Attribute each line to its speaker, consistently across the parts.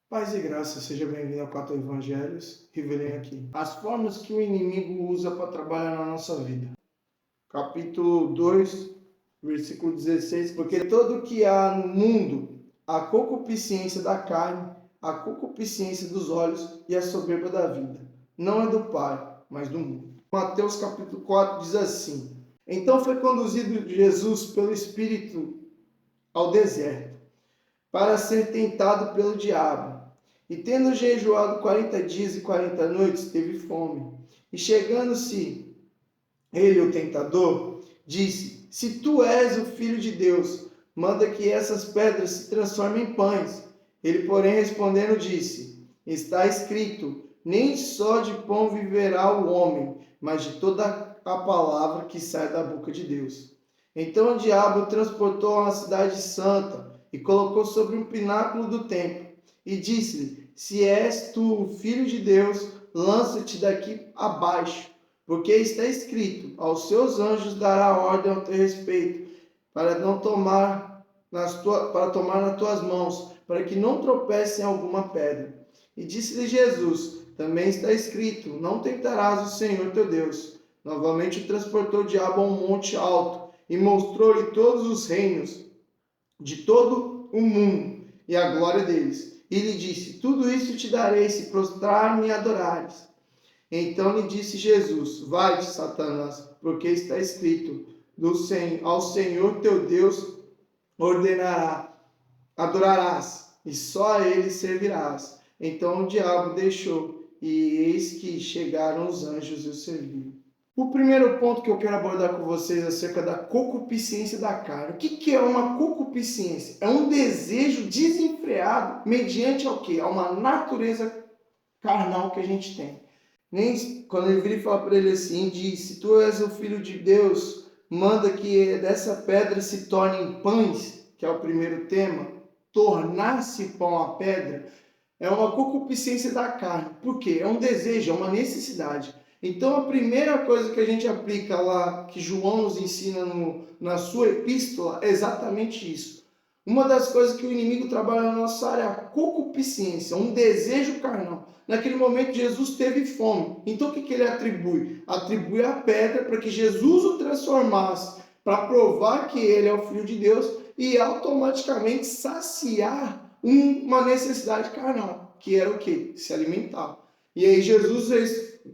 Speaker 1: Paz e graça, seja bem-vindo ao Quatro Evangelhos, Rivelem aqui. As formas que o inimigo usa para trabalhar na nossa vida. Capítulo 2, versículo 16. Porque todo que há no mundo, a concupiscência da carne, a concupiscência dos olhos e a soberba da vida, não é do Pai, mas do mundo. Mateus capítulo 4 diz assim: Então foi conduzido Jesus pelo Espírito ao deserto, para ser tentado pelo diabo. E tendo jejuado 40 dias e 40 noites, teve fome. E chegando-se ele, o tentador, disse: Se tu és o filho de Deus, manda que essas pedras se transformem em pães. Ele, porém, respondendo, disse: Está escrito: Nem só de pão viverá o homem, mas de toda a palavra que sai da boca de Deus. Então o diabo o transportou a uma cidade santa e colocou sobre um pináculo do templo e disse-lhe: Se és tu o filho de Deus, lança-te daqui abaixo, porque está escrito: aos seus anjos dará ordem ao teu respeito, para não tomar para tomar nas tuas mãos, para que não tropece em alguma pedra. E disse-lhe Jesus: também está escrito: não tentarás o Senhor teu Deus. Novamente o transportou o diabo a um monte alto e mostrou-lhe todos os reinos de todo o mundo e a glória deles. E lhe disse: tudo isso te darei se prostrar-me e adorares. Então lhe disse Jesus: vai-te, Satanás, porque está escrito: ao Senhor teu Deus adorarás, e só a ele servirás. Então o diabo deixou, e eis que chegaram os anjos e o serviram. O primeiro ponto que eu quero abordar com vocês é acerca da concupiscência da carne. O que é uma concupiscência? É um desejo desenfreado mediante ao quê? A uma natureza carnal que a gente tem. Nem quando ele vira e fala para ele assim, diz: se tu és o filho de Deus, manda que dessa pedra se tornem pães, que é o primeiro tema. Tornar-se pão a pedra é uma concupiscência da carne. Por quê? É um desejo, é uma necessidade. Então a primeira coisa que a gente aplica lá, que João nos ensina na sua epístola, é exatamente isso. Uma das coisas que o inimigo trabalha na nossa área é a concupiscência, um desejo carnal. Naquele momento Jesus teve fome. Então o que ele atribui? Atribui a pedra para que Jesus o transformasse, para provar que ele é o Filho de Deus e automaticamente saciar uma necessidade carnal, que era o quê? Se alimentar. E aí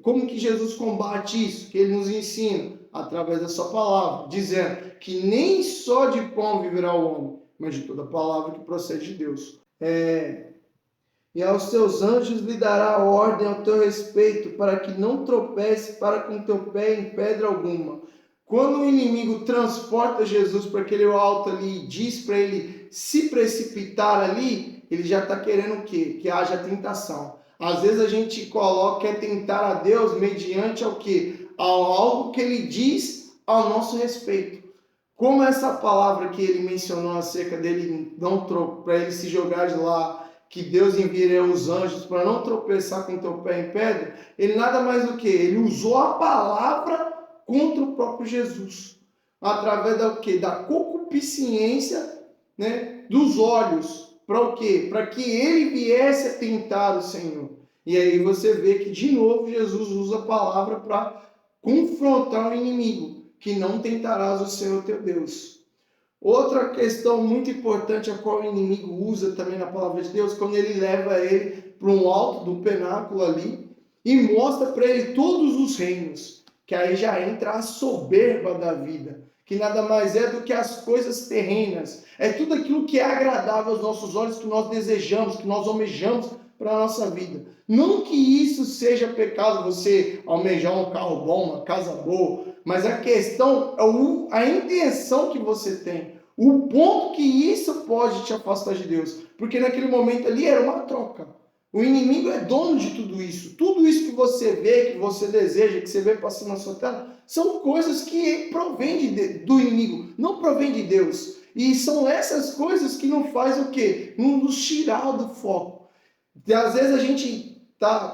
Speaker 1: como que Jesus combate isso? Que ele nos ensina através da sua palavra, dizendo que nem só de pão viverá o homem, mas de toda palavra que procede de Deus. E aos seus anjos lhe dará ordem ao teu respeito, para que não tropece para com teu pé em pedra alguma. Quando o inimigo transporta Jesus para aquele alto ali e diz para ele se precipitar ali, ele já está querendo o quê? Que haja tentação. Às vezes a gente quer tentar a Deus mediante ao quê? Algo que ele diz ao nosso respeito. Como essa palavra que ele mencionou acerca dele para ele se jogar de lá, que Deus enviaria os anjos para não tropeçar com teu pé em pedra, ele nada mais do que ele usou a palavra contra o próprio Jesus, através da quê? Da concupiscência, né, dos olhos, para o quê? Para que ele viesse a tentar o Senhor. E aí você vê que de novo Jesus usa a palavra para confrontar o inimigo, que não tentarás o Senhor teu Deus. Outra questão muito importante a qual o inimigo usa também na palavra de Deus, quando ele leva ele para um alto do penáculo ali e mostra para ele todos os reinos, que aí já entra a soberba da vida, que nada mais é do que as coisas terrenas. É tudo aquilo que é agradável aos nossos olhos, que nós desejamos, que nós almejamos para a nossa vida. Não que isso seja pecado, você almejar um carro bom, uma casa boa, mas a questão é a intenção que você tem. O ponto que isso pode te afastar de Deus. Porque naquele momento ali era uma troca. O inimigo é dono de tudo isso. Tudo isso que você vê, que você deseja, que você vê passando na sua tela, são coisas que provém do inimigo, não provém de Deus. E são essas coisas que não faz o quê? Nos tirar do foco. E às vezes a gente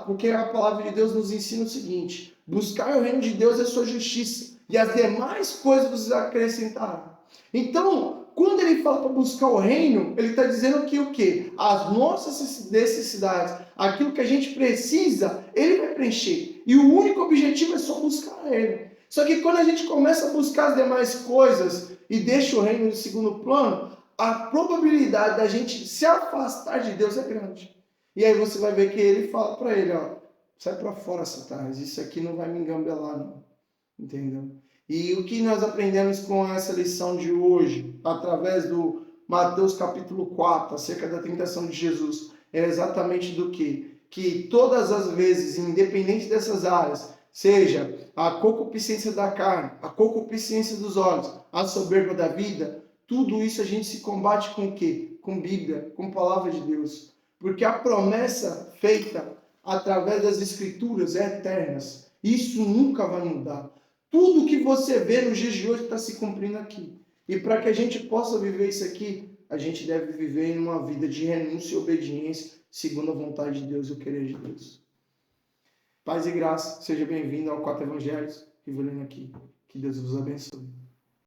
Speaker 1: porque a palavra de Deus nos ensina o seguinte: buscar o reino de Deus é sua justiça, e as demais coisas vos acrescentará. Então, quando ele fala para buscar o reino, ele está dizendo que o quê? As nossas necessidades, aquilo que a gente precisa, ele vai preencher. E o único objetivo é só buscar ele. Só que quando a gente começa a buscar as demais coisas e deixa o reino em segundo plano, a probabilidade da gente se afastar de Deus é grande. E aí você vai ver que ele fala para ele, ó, sai para fora, Satanás, isso aqui não vai me engambelar, não. Entendeu? E o que nós aprendemos com essa lição de hoje, através do Mateus capítulo 4, acerca da tentação de Jesus, é exatamente do que todas as vezes, independente dessas áreas, seja a concupiscência da carne, a concupiscência dos olhos, a soberba da vida, tudo isso a gente se combate com o quê? Com Bíblia, com palavra de Deus. Porque a promessa feita através das Escrituras é eternas. Isso nunca vai mudar. Tudo que você vê nos dias de hoje está se cumprindo aqui. E para que a gente possa viver isso aqui, a gente deve viver em uma vida de renúncia e obediência, segundo a vontade de Deus e o querer de Deus. Paz e graça, seja bem-vindo ao 4 Evangelhos, Rivelino aqui. Que Deus vos abençoe.